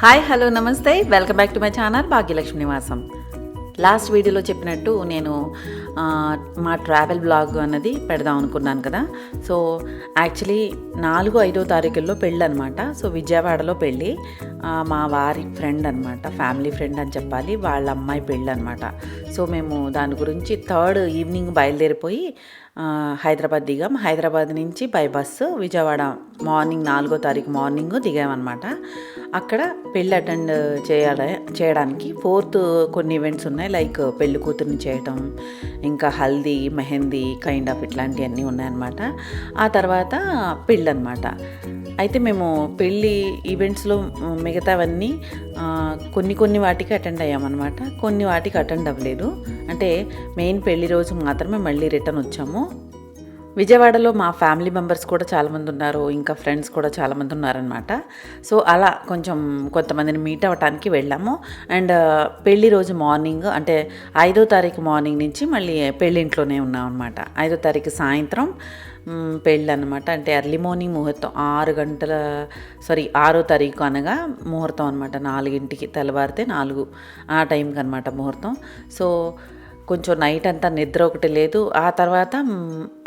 Hi hello నమస్తే welcome back to my channel Bhagyalakshmi నివాసం. Last వీడియోలో చెప్పినట్టు నేను మా ట్రావెల్ బ్లాగ్ అన్నది పెడదాం అనుకున్నాను కదా. సో యాక్చువల్లీ 4-5 తారీఖుల్లో పెళ్ళి అనమాట. సో విజయవాడలో పెళ్ళి, మా వారి ఫ్రెండ్ అనమాట, ఫ్యామిలీ ఫ్రెండ్ అని చెప్పాలి, వాళ్ళ అమ్మాయి పెళ్ళి అనమాట. సో మేము దాని గురించి 3rd ఈవినింగ్ బయలుదేరిపోయి హైదరాబాద్ దిగాం. హైదరాబాద్ నుంచి బై బస్సు విజయవాడ మార్నింగ్ 4వ తారీఖు మార్నింగ్ దిగామన్నమాట. అక్కడ పెళ్ళి అటెండ్ చేయడానికి 4th కొన్ని ఈవెంట్స్ ఉన్నాయి, లైక్ పెళ్లి కూతుర్ని చేయటం, ఇంకా హల్దీ, మెహందీ కైండ్ ఆఫ్ ఇట్లాంటివన్నీ ఉన్నాయన్నమాట. ఆ తర్వాత పెళ్ళి అనమాట. అయితే మేము పెళ్ళి ఈవెంట్స్లో మిగతావన్నీ కొన్ని వాటికి అటెండ్ అయ్యామన్నమాట, కొన్ని వాటికి అటెండ్ అవ్వలేదు. అంటే మెయిన్ పెళ్లి రోజు మాత్రమే మళ్ళీ రిటర్న్ వచ్చాము. విజయవాడలో మా ఫ్యామిలీ మెంబర్స్ కూడా చాలామంది ఉన్నారు, ఇంకా ఫ్రెండ్స్ కూడా చాలామంది ఉన్నారనమాట. సో అలా కొంతమందిని మీట్ అవ్వటానికి వెళ్ళాము. అండ్ పెళ్లి రోజు మార్నింగ్ అంటే 5వ తారీఖు మార్నింగ్ నుంచి మళ్ళీ పెళ్ళింట్లోనే ఉన్నాం అనమాట. 5వ తారీఖు సాయంత్రం పెళ్ళి అనమాట. అంటే ఎర్లీ మార్నింగ్ ముహూర్తం 6వ తారీఖు అనగా ముహూర్తం అనమాట. 4ంటికి తెల్లవారితే 4 ఆ టైంకి అనమాట ముహూర్తం. సో కొంచెం నైట్ అంతా నిద్ర ఒకటి లేదు. ఆ తర్వాత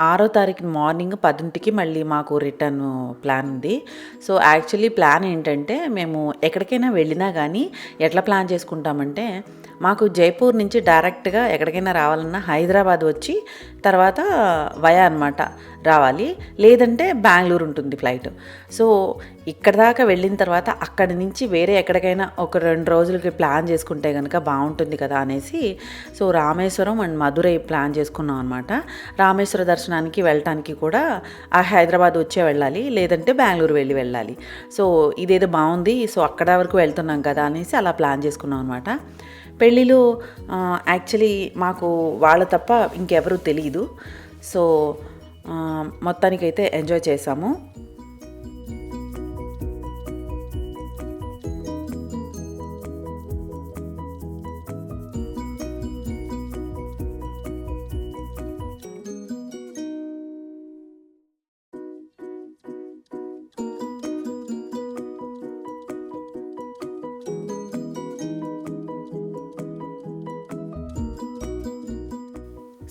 6వ తారీఖు మార్నింగ్ 10ంటికి మళ్ళీ మాకు రిటర్న్ ప్లాన్ ఉంది. సో యాక్చువల్లీ ప్లాన్ ఏంటంటే, మేము ఎక్కడికైనా వెళ్ళినా కానీ ఎట్లా ప్లాన్ చేసుకుంటామంటే, మాకు జైపూర్ నుంచి డైరెక్ట్గా ఎక్కడికైనా రావాలన్నా హైదరాబాద్ వచ్చి తర్వాత వయా అనమాట రావాలి, లేదంటే బెంగళూరు ఉంటుంది ఫ్లైట్. సో ఇక్కడ దాకా వెళ్ళిన తర్వాత అక్కడి నుంచి వేరే ఎక్కడికైనా ఒక 2 రోజులకి ప్లాన్ చేసుకుంటే కనుక బాగుంటుంది కదా అనేసి, so Rameswaram and Madurai plan చేసుకున్నాం అనమాట. రామేశ్వర దర్శనానికి వెళ్ళటానికి కూడా ఆ హైదరాబాద్ వచ్చే వెళ్ళాలి, లేదంటే బెంగళూరు వెళ్ళాలి. సో ఇదేదో బాగుంది, సో అక్కడ వరకు వెళ్తున్నాం కదా అనేసి అలా ప్లాన్ చేసుకున్నాం అనమాట. పెళ్ళిలో యాక్చువల్లీ మాకు వాళ్ళ తప్ప ఇంకెవరూ తెలియదు. సో మొత్తానికైతే ఎంజాయ్ చేసాము.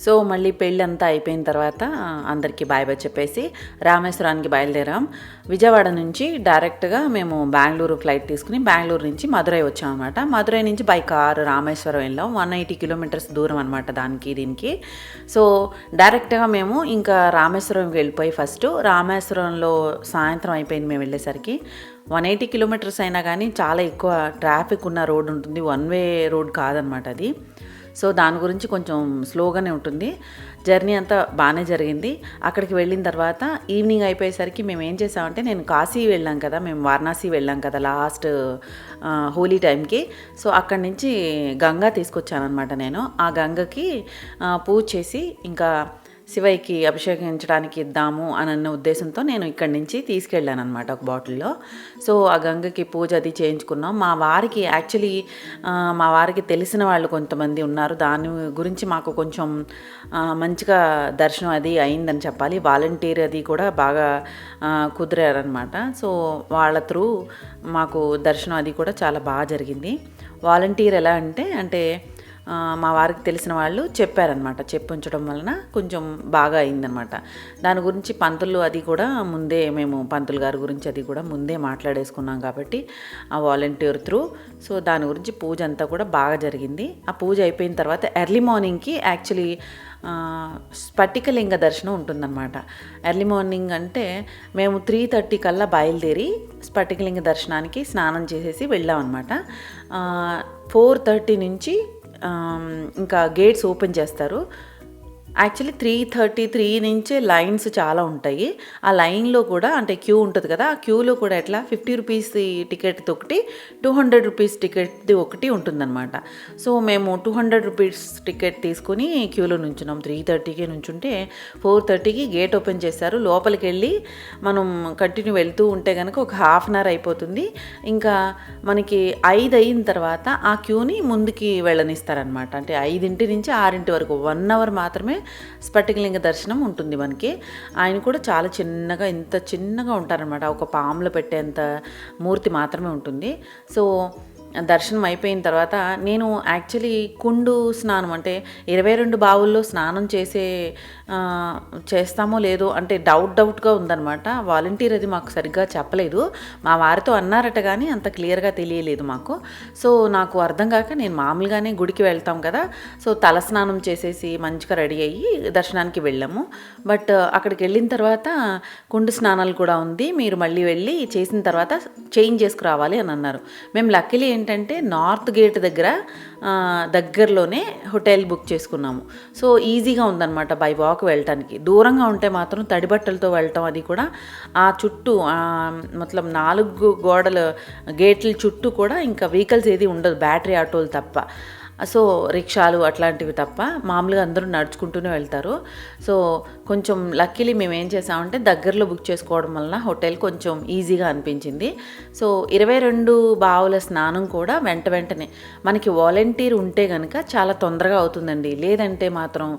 సో మళ్ళీ పెళ్ళి అంతా అయిపోయిన తర్వాత అందరికీ బాయ్ చెప్పేసి రామేశ్వరానికి బయలుదేరాం. విజయవాడ నుంచి డైరెక్ట్గా మేము బెంగళూరు ఫ్లైట్ తీసుకుని బెంగళూరు నుంచి మధురై వచ్చామన్నమాట. మధురై నుంచి బై కారు రామేశ్వరం వెళ్ళాం. 180 కిలోమీటర్స్ దూరం అనమాట దీనికి. సో డైరెక్ట్గా మేము ఇంకా రామేశ్వరంకి వెళ్ళిపోయి ఫస్ట్ రామేశ్వరంలో సాయంత్రం అయిపోయింది మేము వెళ్ళేసరికి. 180 కిలోమీటర్స్ అయినా కానీ చాలా ఎక్కువ ట్రాఫిక్ ఉన్న రోడ్ ఉంటుంది, 1 వే రోడ్ కాదనమాట అది. సో దాని గురించి కొంచెం స్లోగానే ఉంటుంది. జర్నీ అంతా బాగానే జరిగింది. అక్కడికి వెళ్ళిన తర్వాత ఈవినింగ్ అయిపోయేసరికి మేము ఏం చేసామంటే, నేను కాశీ వెళ్ళాం కదా, మేము వారణాసి వెళ్ళాం కదా లాస్ట్ హోలీ టైంకి. సో అక్కడి నుంచి గంగా తీసుకొచ్చానమాట నేను. ఆ గంగకి పూజ చేసి ఇంకా శివయ్యకి అభిషేకించడానికి ఇద్దాము అన్న ఉద్దేశంతో నేను ఇక్కడి నుంచి తీసుకెళ్ళాను అనమాట ఒక బాటిల్లో. సో ఆ గంగకి పూజ అది చేయించుకున్నాం. మా వారికి తెలిసిన వాళ్ళు కొంతమంది ఉన్నారు, దాని గురించి మాకు కొంచెం మంచిగా దర్శనం అది అయిందని చెప్పాలి. వాలంటీర్ అది కూడా బాగా కుదిరారనమాట. సో వాళ్ళ త్రూ మాకు దర్శనం అది కూడా చాలా బాగా జరిగింది. వాలంటీర్ ఎలా అంటే మా వారికి తెలిసిన వాళ్ళు చెప్పారనమాట, చెప్పించడం వలన కొంచెం బాగా అయిందనమాట. దాని గురించి పంతులు అది కూడా ముందే, మేము పంతులు గారి గురించి అది కూడా ముందే మాట్లాడేసుకున్నాం కాబట్టి ఆ వాలంటీర్ త్రూ. సో దాని గురించి పూజ అంతా కూడా బాగా జరిగింది. ఆ పూజ అయిపోయిన తర్వాత ఎర్లీ మార్నింగ్కి యాక్చువల్లీ స్ఫటికలింగ దర్శనం ఉంటుందన్నమాట. ఎర్లీ మార్నింగ్ అంటే మేము 3:30 కల్లా బయలుదేరి స్ఫటికలింగ దర్శనానికి స్నానం చేసేసి వెళ్ళామన్నమాట. 4:30 నుంచి ఇంకా గేట్స్ ఓపెన్ చేస్తారు. యాక్చువల్లీ 3:33 నుంచే లైన్స్ చాలా ఉంటాయి. ఆ లైన్లో కూడా అంటే క్యూ ఉంటుంది కదా, ఆ క్యూలో కూడా ఎట్లా 50 రూపీస్ టికెట్ది ఒకటి, 200 రూపీస్ టికెట్ది ఒకటి ఉంటుందన్నమాట. సో మేము 200 రూపీస్ టికెట్ తీసుకొని క్యూలో నుంచున్నాం. 3:30కి నుంచుంటే 4:30కి గేట్ ఓపెన్ చేశారు. లోపలికి వెళ్ళి మనం కంటిన్యూ వెళ్తూ ఉంటే కనుక ఒక హాఫ్ అన్ అవర్ అయిపోతుంది. ఇంకా మనకి 5 అయిన తర్వాత ఆ క్యూని ముందుకి వెళ్ళనిస్తారనమాట. అంటే 5 నుంచి 6 వరకు 1 అవర్ మాత్రమే స్ఫటికలింగ దర్శనం ఉంటుంది మనకి. ఆయన కూడా చాలా చిన్నగా, ఇంత చిన్నగా ఉంటారనమాట, ఒక పాములో పెట్టేంత మూర్తి మాత్రమే ఉంటుంది. సో దర్శనం అయిపోయిన తర్వాత నేను యాక్చువల్లీ కుండు స్నానం అంటే 22 బావుల్లో స్నానం చేస్తామో లేదో అంటే డౌట్గా ఉందన్నమాట. వాలంటీర్ అది మాకు సరిగ్గా చెప్పలేదు, మా వారితో అన్నారట కానీ అంత క్లియర్గా తెలియలేదు మాకు. సో నాకు అర్థం కాక నేను మామూలుగానే గుడికి వెళ్తాం కదా, సో తల స్నానం చేసేసి మంచిగా రెడీ అయ్యి దర్శనానికి వెళ్ళాము. బట్ అక్కడికి వెళ్ళిన తర్వాత కుండు స్నానాలు కూడా ఉంది, మీరు మళ్ళీ వెళ్ళి చేసిన తర్వాత చేంజ్ చేసుకురావాలి అని అన్నారు. మేము లక్కీలీ ఏంటంటే నార్త్ గేట్ దగ్గరలోనే హోటల్ బుక్ చేసుకున్నాము. సో ఈజీగా ఉందన్నమాట బై వాక్ వెళ్ళటానికి. దూరంగా ఉంటే మాత్రం తడి బట్టలతో వెళ్ళటం, అది కూడా ఆ చుట్టూ మొత్తం 4 గోడల గేట్ల చుట్టూ కూడా ఇంకా వెహికల్స్ ఏది ఉండదు, బ్యాటరీ ఆటోలు తప్ప. సో రిక్షాలు అట్లాంటివి తప్ప మామూలుగా అందరూ నడుచుకుంటూనే వెళ్తారు. సో కొంచెం లక్కీలీ మేము ఏం చేసామంటే దగ్గరలో బుక్ చేసుకోవడం వలన హోటల్ కొంచెం ఈజీగా అనిపించింది. సో 22 బావుల స్నానం కూడా వెంటనే మనకి వాలంటీర్ ఉంటే కనుక చాలా తొందరగా అవుతుందండి. లేదంటే మాత్రం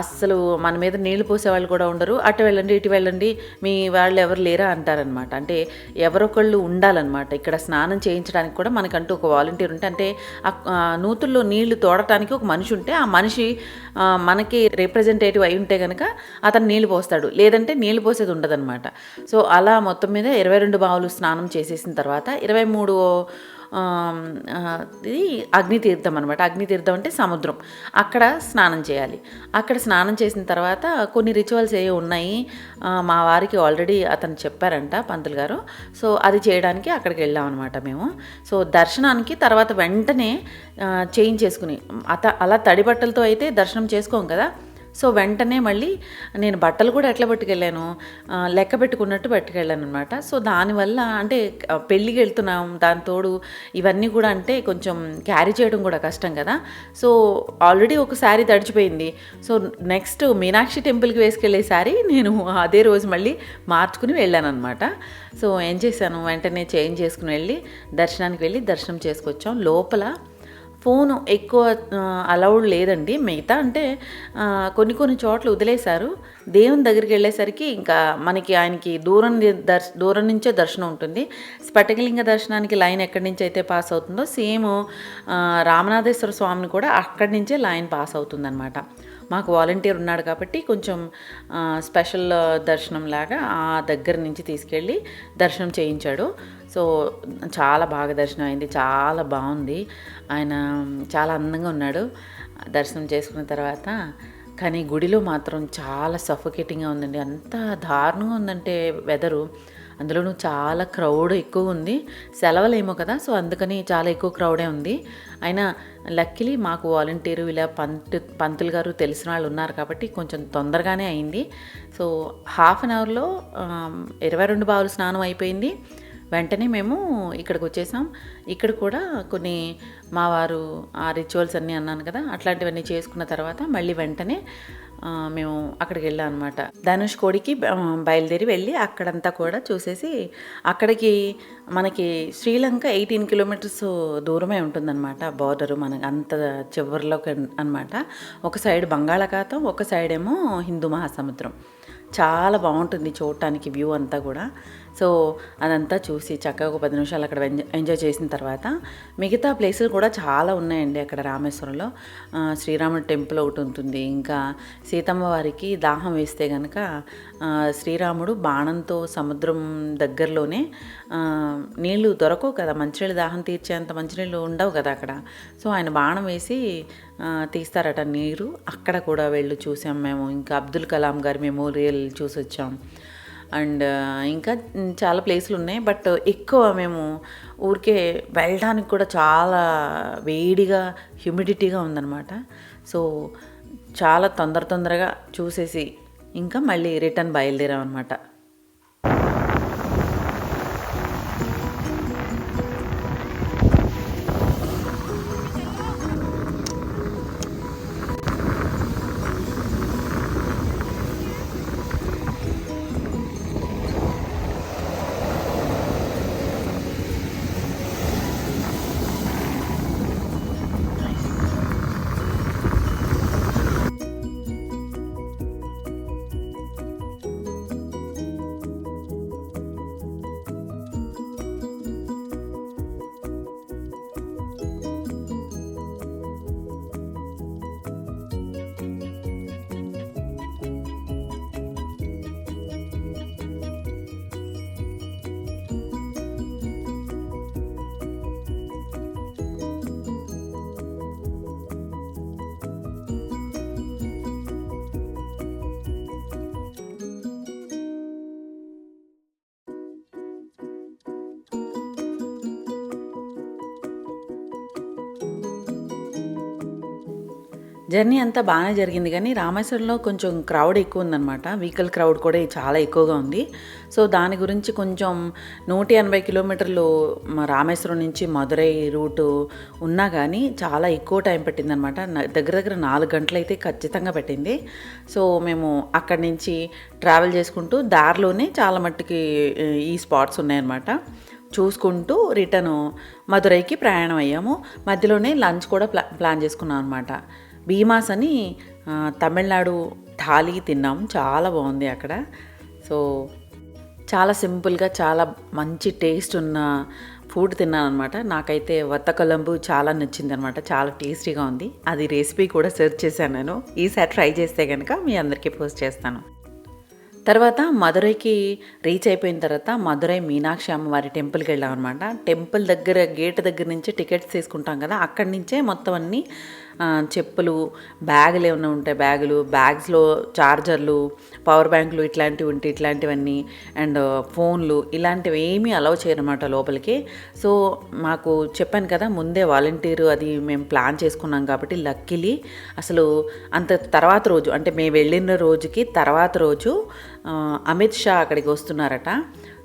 అస్సలు మన మీద నీళ్లు పోసేవాళ్ళు కూడా ఉండరు. అటు వెళ్ళండి ఇటు వెళ్ళండి, మీ వాళ్ళు ఎవరు లేరా అంటారనమాట. అంటే ఎవరొకళ్ళు ఉండాలన్నమాట. ఇక్కడ స్నానం చేయించడానికి కూడా మనకంటూ ఒక వాలంటీర్ ఉంటే, అంటే నూతుల్లో నీళ్లు తోడటానికి ఒక మనిషి ఉంటే, ఆ మనిషి మనకి రిప్రజెంటేటివ్ అయి ఉంటే కనుక అతను నీళ్లు పోస్తాడు, లేదంటే నీళ్లు పోసేది ఉండదన్నమాట. సో అలా మొత్తం మీద 22 బావులు స్నానం చేసేసిన తర్వాత 23 ఇది అగ్నితీర్థం అనమాట. అగ్నితీర్థం అంటే సముద్రం, అక్కడ స్నానం చేయాలి. అక్కడ స్నానం చేసిన తర్వాత కొన్ని రిచువల్స్ ఏ ఉన్నాయి మా వారికి ఆల్రెడీ అతను చెప్పారంట పంతులు గారు. సో అది చేయడానికి అక్కడికి వెళ్ళాం అనమాట మేము. సో దర్శనానికి తర్వాత వెంటనే చేంజ్ చేసుకుని, అలా తడి బట్టలతో అయితే దర్శనం చేసుకోం కదా. సో వెంటనే మళ్ళీ నేను బట్టలు కూడా ఎట్లా పట్టుకెళ్ళాను, లెక్క పెట్టుకున్నట్టు పట్టుకెళ్ళాను అనమాట. సో దానివల్ల అంటే పెళ్ళికి వెళ్తున్నాం, దాని తోడు ఇవన్నీ కూడా అంటే కొంచెం క్యారీ చేయడం కూడా కష్టం కదా. సో ఆల్రెడీ ఒక శారీ తడిచిపోయింది. సో నెక్స్ట్ మీనాక్షి టెంపుల్కి వేసుకెళ్ళే శారీ నేను అదే రోజు మళ్ళీ మార్చుకుని వెళ్ళాను అనమాట. సో ఏం చేశాను, వెంటనే చేంజ్ చేసుకుని వెళ్ళి దర్శనానికి వెళ్ళి దర్శనం చేసుకొచ్చాం. లోపల ఫోను ఎక్కువ అలౌడ్ లేదండి. మిగతా అంటే కొన్ని చోట్ల వదిలేశారు. దేవుని దగ్గరికి వెళ్ళేసరికి ఇంకా మనకి ఆయనకి దూరం నుంచే దర్శనం ఉంటుంది. స్ఫటికలింగ దర్శనానికి లైన్ ఎక్కడి నుంచి అయితే పాస్ అవుతుందో సేమ్ రామనాథేశ్వర స్వామిని కూడా అక్కడి నుంచే లైన్ పాస్ అవుతుందన్నమాట. మాకు వాలంటీర్ ఉన్నాడు కాబట్టి కొంచెం స్పెషల్ దర్శనం లాగా ఆ దగ్గర నుంచి తీసుకెళ్ళి దర్శనం చేయించాడు. సో చాలా బాగా దర్శనం అయింది, చాలా బాగుంది. ఆయన చాలా అందంగా ఉన్నాడు దర్శనం చేసుకున్న తర్వాత. కానీ గుడిలో మాత్రం చాలా సఫోకేటింగ్గా ఉందండి. అంత దారుణంగా ఉందంటే వెదరు, అందులోనూ చాలా క్రౌడ్ ఎక్కువ ఉంది. సెలవులేమో కదా, సో అందుకని చాలా ఎక్కువ క్రౌడే ఉంది. అయినా లక్కీలీ మాకు వాలంటీరు ఇలా పంతులు గారు తెలిసిన వాళ్ళు ఉన్నారు కాబట్టి కొంచెం తొందరగానే అయింది. సో హాఫ్ అన్ అవర్లో 22 బావులు స్నానం అయిపోయింది. వెంటనే మేము ఇక్కడికి వచ్చేసాం. ఇక్కడ కూడా కొన్ని మా వారు ఆ రిచువల్స్ అన్నీ అన్నాను కదా, అట్లాంటివన్నీ చేసుకున్న తర్వాత మళ్ళీ వెంటనే మేము అక్కడికి వెళ్ళాం అనమాట. ధనుష్కోడికి బయలుదేరి వెళ్ళి అక్కడంతా కూడా చూసేసి, అక్కడికి మనకి శ్రీలంక 18 కిలోమీటర్స్ దూరమే ఉంటుందన్నమాట బార్డరు, మనకి అంత చివరిలోకి అనమాట. ఒక సైడ్ బంగాళాఖాతం, ఒక సైడ్ ఏమో హిందూ మహాసముద్రం. చాలా బాగుంటుంది చూడటానికి వ్యూ అంతా కూడా. సో అదంతా చూసి చక్కగా ఒక 10 నిమిషాలు అక్కడ ఎంజాయ్ చేసిన తర్వాత మిగతా ప్లేసులు కూడా చాలా ఉన్నాయండి అక్కడ రామేశ్వరంలో. శ్రీరాముడి టెంపుల్ ఒకటి ఉంటుంది. ఇంకా సీతమ్మ వారికి దాహం వేస్తే కనుక శ్రీరాముడు బాణంతో సముద్రం దగ్గరలోనే, నీళ్లు దొరకవు కదా, మంచినీళ్ళు దాహం తీర్చేంత మంచినీళ్ళు ఉండవు కదా అక్కడ. సో ఆయన బాణం వేసి తీస్తారట నీరు. అక్కడ కూడా వెళ్ళి చూసాం మేము. ఇంకా అబ్దుల్ కలాం గారి మెమోరియల్ చూసి వచ్చాం. అండ్ ఇంకా చాలా ప్లేసులు ఉన్నాయి. బట్ ఎక్కువ మేము ఊరికే వెళ్ళడానికి కూడా చాలా వేడిగా, హ్యూమిడిటీగా ఉందన్నమాట. సో చాలా తొందరగా చూసేసి ఇంకా మళ్ళీ రిటర్న్ బయలుదేరాం అనమాట. జర్నీ అంతా బాగానే జరిగింది కానీ రామేశ్వరంలో కొంచెం క్రౌడ్ ఎక్కువ ఉందన్నమాట. వెహికల్ క్రౌడ్ కూడా చాలా ఎక్కువగా ఉంది. సో దాని గురించి కొంచెం 180 కిలోమీటర్లు రామేశ్వరం నుంచి మదురై రూటు ఉన్నా కానీ చాలా ఎక్కువ టైం పట్టిందనమాట. దగ్గర దగ్గర 4 గంటలు అయితే ఖచ్చితంగా పట్టింది. సో మేము అక్కడి నుంచి ట్రావెల్ చేసుకుంటూ దారిలోనే చాలా మట్టుకి ఈ స్పాట్స్ ఉన్నాయన్నమాట. చూసుకుంటూ రిటర్ను మదురైకి ప్రయాణం అయ్యాము. మధ్యలోనే లంచ్ కూడా ప్లాన్ చేసుకున్నాం అనమాట. భీమాస్ అని తమిళనాడు థాలీ తిన్నాం, చాలా బాగుంది అక్కడ. సో చాలా సింపుల్గా చాలా మంచి టేస్ట్ ఉన్న ఫుడ్ తిన్నాను అనమాట. నాకైతే వత్తకొలంబు చాలా నచ్చింది అనమాట, చాలా టేస్టీగా ఉంది. అది రెసిపీ కూడా సెర్చ్ చేశాను నేను. ఈసారి ట్రై చేస్తే కనుక మీ అందరికీ పోస్ట్ చేస్తాను. తర్వాత మదురైకి రీచ్ అయిపోయిన తర్వాత మదురై మీనాక్షి అమ్మవారి టెంపుల్కి వెళ్ళాం అనమాట. టెంపుల్ దగ్గర గేట్ దగ్గర నుంచి టికెట్స్ తీసుకుంటాం కదా, అక్కడి నుంచే మొత్తం అన్నీ చెప్పులు, బ్యాగులు ఏమైనా ఉంటాయి, బ్యాగ్స్లో చార్జర్లు, పవర్ బ్యాంకులు ఇట్లాంటివి ఉంటే ఇట్లాంటివన్నీ, అండ్ ఫోన్లు ఇలాంటివి ఏమీ అలౌ చేయరన్నమాట లోపలికి. సో మాకు చెప్పాను కదా ముందే వాలంటీరు అది మేము ప్లాన్ చేసుకున్నాం కాబట్టి లక్కీలీ అసలు అంత తర్వాత రోజు అంటే మేము వెళ్ళిన రోజుకి తర్వాత రోజు అమిత్ షా అక్కడికి వస్తున్నారట.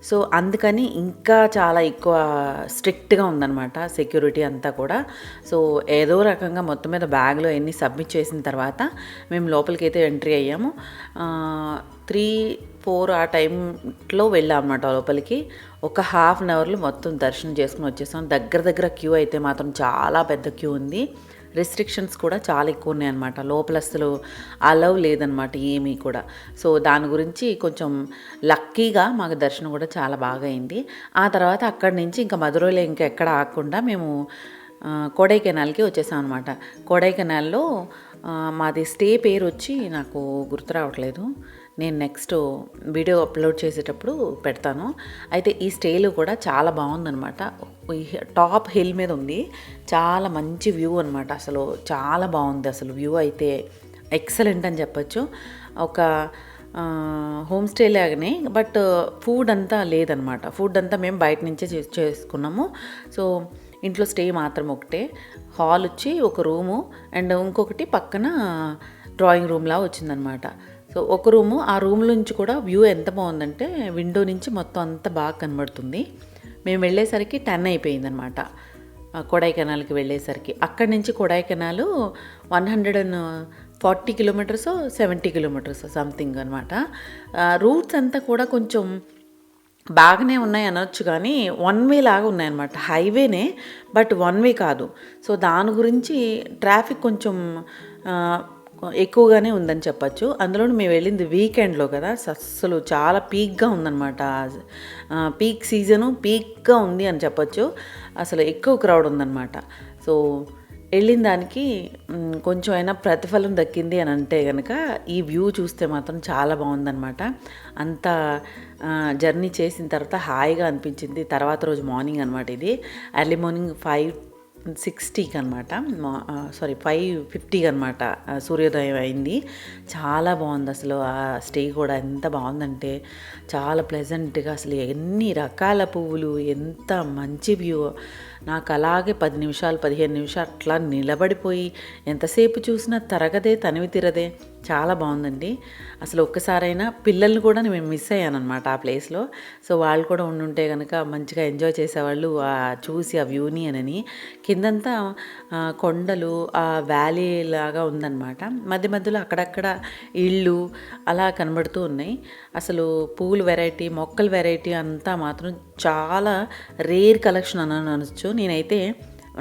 సో అందుకని ఇంకా చాలా ఎక్కువ స్ట్రిక్ట్గా ఉందన్నమాట సెక్యూరిటీ అంతా కూడా. సో ఏదో రకంగా మొత్తం మీద బ్యాగ్లో ఎన్ని సబ్మిట్ చేసిన తర్వాత మేము లోపలికి అయితే ఎంట్రీ అయ్యాము. 3-4 ఆ టైంలో వెళ్ళాం అన్నమాట లోపలికి. ఒక హాఫ్ అన్ అవర్లో మొత్తం దర్శనం చేసుకుని వచ్చేసాం. దగ్గర క్యూ అయితే మాత్రం చాలా పెద్ద క్యూ ఉంది. రెస్ట్రిక్షన్స్ కూడా చాలా ఎక్కువ ఉన్నాయన్నమాట. లోపల అసలు అలవ్ లేదనమాట ఏమీ కూడా. సో దాని గురించి కొంచెం లక్కీగా మాకు దర్శనం కూడా చాలా బాగా అయింది. ఆ తర్వాత అక్కడి నుంచి ఇంకా మధురైలో ఇంకా ఎక్కడ ఆగకుండా మేము కొడైకెనాల్కి వచ్చేసాం అనమాట. కొడైకెనాల్లో మాది స్టే పేరు వచ్చి నాకు గుర్తు రావట్లేదు, నేను నెక్స్ట్ వీడియో అప్లోడ్ చేసేటప్పుడు పెడతాను. అయితే ఈ స్టేలు కూడా చాలా బాగుందనమాట. టాప్ హిల్ మీద ఉంది, చాలా మంచి వ్యూ అనమాట. అసలు చాలా బాగుంది, అసలు వ్యూ అయితే ఎక్సలెంట్ అని చెప్పచ్చు. ఒక హోమ్ స్టే లాగానే, బట్ ఫుడ్ అంతా లేదనమాట. ఫుడ్ అంతా మేము బయట నుంచే చేసుకున్నాము. సో ఇంట్లో స్టే మాత్రం ఒకటే, హాల్ వచ్చి ఒక రూము అండ్ ఇంకొకటి పక్కన డ్రాయింగ్ రూమ్లా వచ్చిందనమాట. సో ఒక రూము, ఆ రూమ్ నుంచి కూడా వ్యూ ఎంత బాగుందంటే విండో నుంచి మొత్తం అంతా బాగా కనబడుతుంది. మేము వెళ్ళేసరికి 10 అయిపోయిందనమాట కొడైకెనాల్కి వెళ్ళేసరికి. అక్కడి నుంచి కొడైకెనాల్ 140 కిలోమీటర్స్ 70 కిలోమీటర్స్ సంథింగ్ అనమాట. రూట్స్ అంతా కూడా కొంచెం బాగానే ఉన్నాయి అనొచ్చు, కానీ 1 వే లాగా ఉన్నాయన్నమాట. హైవేనే బట్ 1 వే కాదు. సో దాని గురించి ట్రాఫిక్ కొంచెం ఎక్కువగానే ఉందని చెప్పచ్చు. అందులో మేము వెళ్ళింది వీకెండ్లో కదా, అస్సలు చాలా పీక్గా ఉందన్నమాట. పీక్ సీజను పీక్గా ఉంది అని చెప్పచ్చు. అసలు ఎక్కువ క్రౌడ్ ఉందన్నమాట. సో వెళ్ళిన దానికి కొంచెం అయినా ప్రతిఫలం దక్కింది అని అంటే కనుక ఈ వ్యూ చూస్తే మాత్రం చాలా బాగుందన్నమాట. అంత జర్నీ చేసిన తర్వాత హాయిగా అనిపించింది. తర్వాత రోజు మార్నింగ్ అనమాట, ఇది ఎర్లీ మార్నింగ్ 5:60కి అనమాట, 5:50కి అనమాట సూర్యోదయం అయింది. చాలా బాగుంది అసలు. ఆ స్టే కూడా ఎంత బాగుందంటే చాలా ప్లెజెంట్గా, అసలు ఎన్ని రకాల పువ్వులు, ఎంత మంచి వ్యూ. నాకు అలాగే 10 నిమిషాలు 15 నిమిషాలు అట్లా నిలబడిపోయి ఎంతసేపు చూసినా తరగదే తనివి తీరదే. చాలా బాగుందండి. అసలు ఒక్కసారైనా పిల్లల్ని కూడా నేను మిస్ అయ్యానమాట ఆ ప్లేస్లో. సో వాళ్ళు కూడా ఉండుంటే కనుక మంచిగా ఎంజాయ్ చేసేవాళ్ళు చూసి ఆ వ్యూని అని. కిందంతా కొండలు, ఆ వ్యాలీ లాగా ఉందన్నమాట. మధ్య మధ్యలో అక్కడక్కడ ఇళ్ళు అలా కనబడుతూ ఉన్నాయి. అసలు పూలు వెరైటీ, మొక్కల వెరైటీ అంతా మాత్రం చాలా రేర్ కలెక్షన్ అని అనొచ్చు. నేనైతే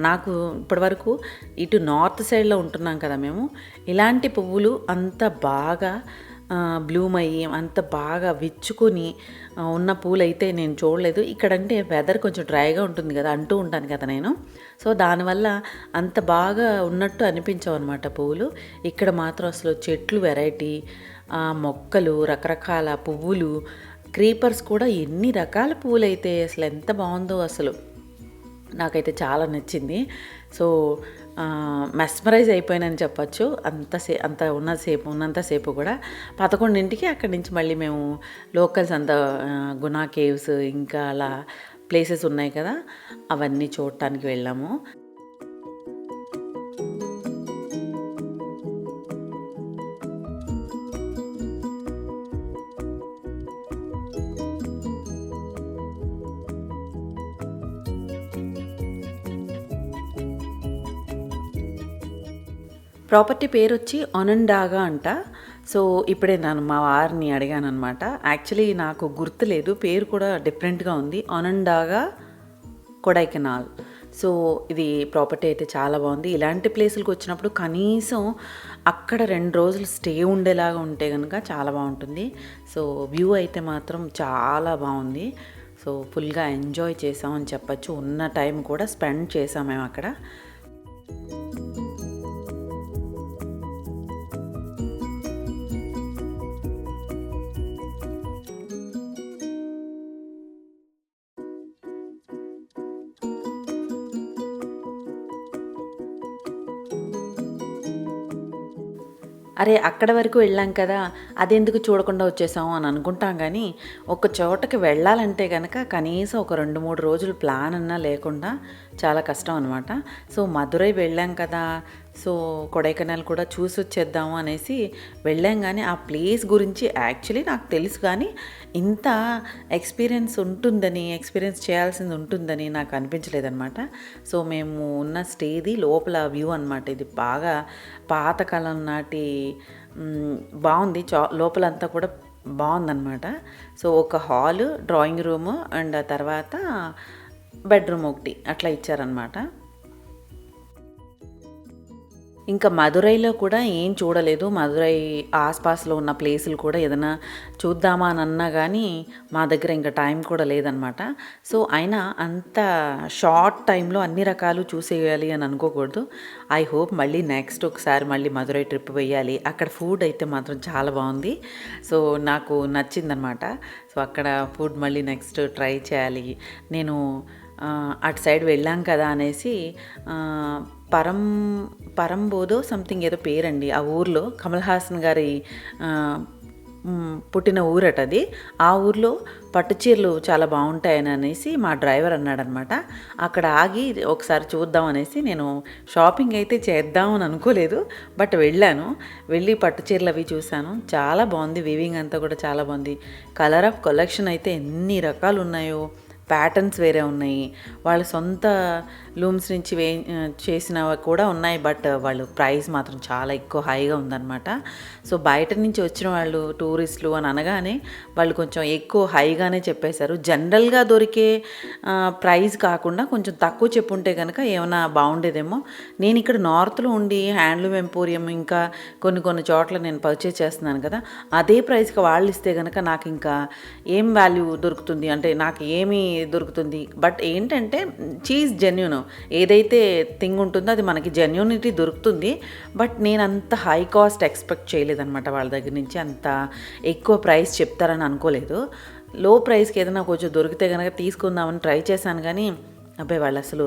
నాకు ఇప్పటివరకు ఇటు నార్త్ సైడ్లో ఉంటున్నాం కదా మేము, ఇలాంటి పువ్వులు అంత బాగా బ్లూమ్ అయ్యి అంత బాగా విచ్చుకొని ఉన్న పూలు అయితే నేను చూడలేదు. ఇక్కడంటే వెదర్ కొంచెం డ్రైగా ఉంటుంది కదా, అంటూ ఉంటాను కదా నేను. సో దానివల్ల అంత బాగా ఉన్నట్టు అనిపించవు అనమాట పువ్వులు. ఇక్కడ మాత్రం అసలు చెట్లు వెరైటీ, మొక్కలు, రకరకాల పువ్వులు, క్రీపర్స్ కూడా ఎన్ని రకాల పువ్వులు అయితే అసలు ఎంత బాగుందో అసలు. నాకైతే చాలా నచ్చింది. సో మెస్మరైజ్ అయిపోయానని చెప్పచ్చు. అంత ఉన్నంతసేపు కూడా 11ంటికి అక్కడి నుంచి మళ్ళీ మేము లోకల్స్ అంతా గునా కేవ్స్ ఇంకా అలా ప్లేసెస్ ఉన్నాయి కదా, అవన్నీ చూడటానికి వెళ్ళాము. ప్రాపర్టీ పేరు వచ్చి ఒనండాగా అంట. సో ఇప్పుడే నేను మా వారిని అడిగాను అనమాట. యాక్చువల్లీ నాకు గుర్తులేదు, పేరు కూడా డిఫరెంట్గా ఉంది, ఒనండాగా కొడైకెనాల్. సో ఇది ప్రాపర్టీ అయితే చాలా బాగుంది. ఇలాంటి ప్లేసులకు వచ్చినప్పుడు కనీసం అక్కడ 2 రోజులు స్టే ఉండేలాగా ఉంటే కనుక చాలా బాగుంటుంది. సో వ్యూ అయితే మాత్రం చాలా బాగుంది. సో ఫుల్గా ఎంజాయ్ చేసామని చెప్పచ్చు. ఉన్న టైం కూడా స్పెండ్ చేసాం మేము అక్కడ. అరే అక్కడ వరకు వెళ్ళాం కదా, అదెందుకు చూడకుండా వచ్చేసాము అని అనుకుంటాం. కానీ ఒక చోటకి వెళ్ళాలంటే కనుక కనీసం ఒక 2-3 రోజులు ప్లాన్ అన్నా లేకుండా చాలా కష్టం అనమాట. సో మదురై వెళ్ళాం కదా, సో కొడైకెనాల్ కూడా చూసి వచ్చేద్దాము అనేసి వెళ్ళాం. కానీ ఆ ప్లేస్ గురించి యాక్చువల్లీ నాకు తెలుసు, కానీ ఇంత ఎక్స్పీరియన్స్ చేయాల్సింది ఉంటుందని నాకు అనిపించలేదన్నమాట. సో మేము ఉన్న స్టేది లోపల వ్యూ అనమాట. ఇది బాగా పాతకాలం నాటి బాగుంది. లోపలంతా కూడా బాగుందన్నమాట. సో ఒక హాలు, డ్రాయింగ్ రూము అండ్ ఆ తర్వాత బెడ్రూమ్ ఒకటి అట్లా ఇచ్చారనమాట. ఇంకా మదురైలో కూడా ఏం చూడలేదు. మదురై ఆస్పాస్లో ఉన్న ప్లేసులు కూడా ఏదైనా చూద్దామా అని అన్నా కానీ మా దగ్గర ఇంకా టైం కూడా లేదనమాట. సో అయినా అంత షార్ట్ టైంలో అన్ని రకాలు చూసేయాలి అని అనుకోకూడదు. ఐ హోప్ మళ్ళీ నెక్స్ట్ ఒకసారి మళ్ళీ మదురై ట్రిప్ వేయాలి. అక్కడ ఫుడ్ అయితే మాత్రం చాలా బాగుంది. సో నాకు నచ్చిందనమాట. సో అక్కడ ఫుడ్ మళ్ళీ నెక్స్ట్ ట్రై చేయాలి. నేను అటు సైడ్ వెళ్ళాం కదా అనేసి పరంబోదో సంథింగ్ ఏదో పేరండి ఆ ఊర్లో, కమల్ హాసన్ గారి పుట్టిన ఊరట అది. ఆ ఊర్లో పట్టుచీరలు చాలా బాగుంటాయని అనేసి మా డ్రైవర్ అన్నాడనమాట. అక్కడ ఆగి ఒకసారి చూద్దాం అనేసి, నేను షాపింగ్ అయితే చేద్దామని అనుకోలేదు, బట్ వెళ్ళి పట్టుచీరలు అవి చూశాను. చాలా బాగుంది, వీవింగ్ అంతా కూడా చాలా బాగుంది. కలర్ ఆఫ్ కలెక్షన్ అయితే ఎన్ని రకాలు ఉన్నాయో, ప్యాటర్న్స్ వేరే ఉన్నాయి, వాళ్ళ సొంత లూమ్స్ నుంచి చేసినవి కూడా ఉన్నాయి. బట్ వాళ్ళు ప్రైస్ మాత్రం చాలా ఎక్కువ హైగా ఉందన్నమాట. సో బయట నుంచి వచ్చిన వాళ్ళు టూరిస్టులు అని అనగానే వాళ్ళు కొంచెం ఎక్కువ హైగానే చెప్పేశారు. జనరల్గా దొరికే ప్రైస్ కాకుండా కొంచెం తక్కువ చెప్పుంటే కనుక ఏమైనా బాగుండేదేమో. నేను ఇక్కడ నార్త్లో ఉండి హ్యాండ్లూమ్ ఎంపోరియం ఇంకా కొన్ని చోట్ల నేను పర్చేస్ చేస్తున్నాను కదా, అదే ప్రైస్కి వాళ్ళు ఇస్తే కనుక నాకు ఇంకా ఏం వాల్యూ దొరుకుతుంది, అంటే నాకు ఏమి దొరుకుతుంది. బట్ ఏంటంటే చీజ్ జెన్యూన్, ఏదైతే థింగ్ ఉంటుందో అది మనకి జెన్యూనిటీ దొరుకుతుంది. బట్ నేను అంత హై కాస్ట్ ఎక్స్పెక్ట్ చేయలేదన్నమాట. వాళ్ళ దగ్గర నుంచి అంత ఎక్కువ ప్రైస్ చెప్తారని అనుకోలేదు. లో ప్రైస్కి ఏదైనా కొంచెం దొరికితే కనుక తీసుకుందామని ట్రై చేశాను. కానీ అబ్బాయి వాళ్ళు అసలు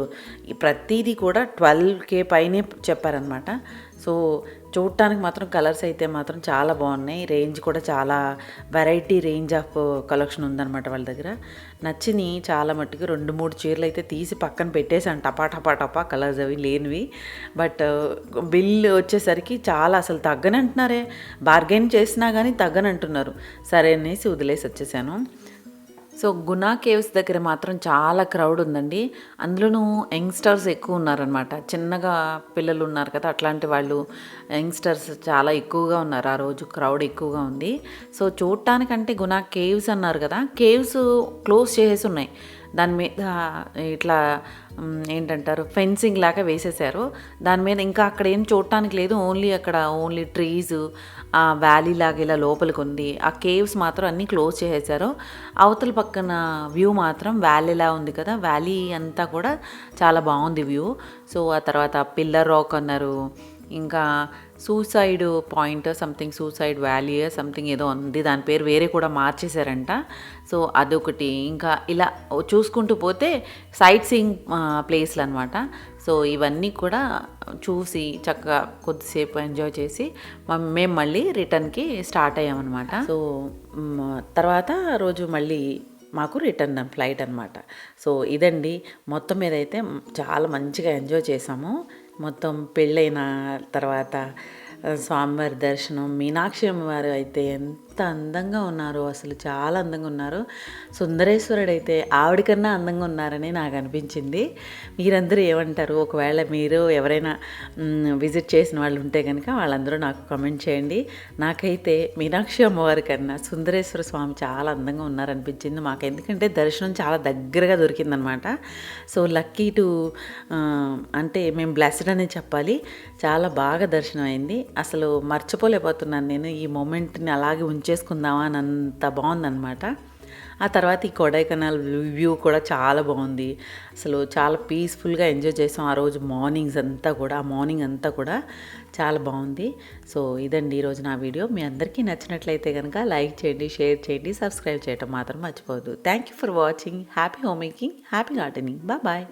ప్రతిదీ కూడా 12K పైనే చెప్పారనమాట. సో చూడటానికి మాత్రం కలర్స్ అయితే మాత్రం చాలా బాగున్నాయి. రేంజ్ కూడా చాలా వెరైటీ రేంజ్ ఆఫ్ కలెక్షన్ ఉందన్నమాట వాళ్ళ దగ్గర. నచ్చిని చాలా మట్టుకు 2-3 చీరలు అయితే తీసి పక్కన పెట్టేశాను, టపా కలర్స్ అవి లేనివి. బట్ బిల్ వచ్చేసరికి చాలా అసలు తగ్గనంటున్నారే, బార్గెన్ చేసినా కానీ తగ్గనంటున్నారు. సరే అనేసి వదిలేసి వచ్చేసాను. సో గునా కేవ్స్ దగ్గర మాత్రం చాలా క్రౌడ్ ఉందండి. అందులోనూ యంగ్స్టర్స్ ఎక్కువ ఉన్నారనమాట. చిన్నగా పిల్లలు ఉన్నారు కదా, అట్లాంటి వాళ్ళు యంగ్స్టర్స్ చాలా ఎక్కువగా ఉన్నారు. ఆ రోజు క్రౌడ్ ఎక్కువగా ఉంది. సో చూడటానికంటే గునా కేవ్స్ అన్నారు కదా, కేవ్స్ క్లోజ్ చేసేసి ఉన్నాయి. దాని మీద ఇట్లా ఏంటంటారు ఫెన్సింగ్ లాగా వేసేసారు. దాని మీద ఇంకా అక్కడ ఏం చూడటానికి లేదు, ఓన్లీ ట్రీస్, ఆ వ్యాలీ లాగా ఇలా లోపలికి ఉంది. ఆ కేవ్స్ మాత్రం అన్నీ క్లోజ్ చేసేసారు. అవతల పక్కన వ్యూ మాత్రం వ్యాలీలా ఉంది కదా, వ్యాలీ అంతా కూడా చాలా బాగుంది వ్యూ. సో ఆ తర్వాత పిల్లర్ రాక్ అన్నారు, ఇంకా suicide point something, suicide valley something ఏదో ఉంది, దాని పేరు వేరే కూడా మార్చేశారంట. సో అదొకటి. ఇంకా ఇలా చూసుకుంటూ పోతే సైట్ సీయింగ్ ప్లేస్లు అనమాట. సో ఇవన్నీ కూడా చూసి చక్కగా కొద్దిసేపు ఎంజాయ్ చేసి మేము మళ్ళీ రిటర్న్కి స్టార్ట్ అయ్యామన్నమాట. సో తర్వాత రోజు మళ్ళీ మాకు రిటర్న్ ఫ్లైట్ అనమాట. సో ఇదండి మొత్తం మీద అయితే చాలా మంచిగా ఎంజాయ్ చేసాము. మొత్తం పెళ్ళైన తర్వాత స్వామివారి దర్శనం, మీనాక్షి అమ్మవారు అయితే ఎంత అందంగా ఉన్నారో అసలు చాలా అందంగా ఉన్నారు. సుందరేశ్వరుడైతే ఆవిడకన్నా అందంగా ఉన్నారని నాకు అనిపించింది. మీరందరూ ఏమంటారు? ఒకవేళ మీరు ఎవరైనా విజిట్ చేసిన వాళ్ళు ఉంటే కనుక వాళ్ళందరూ నాకు కామెంట్ చేయండి. నాకైతే మీనాక్షి అమ్మవారి కన్నా సుందరేశ్వర స్వామి చాలా అందంగా ఉన్నారనిపించింది మాకు. ఎందుకంటే దర్శనం చాలా దగ్గరగా దొరికిందనమాట. సో లక్కీ టు అంటే మేము బ్లెస్డ్ అనే చెప్పాలి. చాలా బాగా దర్శనం అయింది. అసలు మర్చిపోలేకపోతున్నాను నేను ఈ మూమెంట్ని అలాగే ఉంచేసుకుందామా అని అంత బాగుందనమాట. ఆ తర్వాత ఈ కొడైకెనాల్ వ్యూ కూడా చాలా బాగుంది. అసలు చాలా పీస్ఫుల్గా ఎంజాయ్ చేసాం ఆ రోజు. మార్నింగ్ అంతా కూడా చాలా బాగుంది. సో ఇదండి ఈరోజు నా వీడియో. మీ అందరికీ నచ్చినట్లయితే కనుక లైక్ చేయండి, షేర్ చేయండి, సబ్స్క్రైబ్ చేయడం మాత్రం మర్చిపోవద్దు. Thank you for watching. Happy home making, happy gardening. Bye.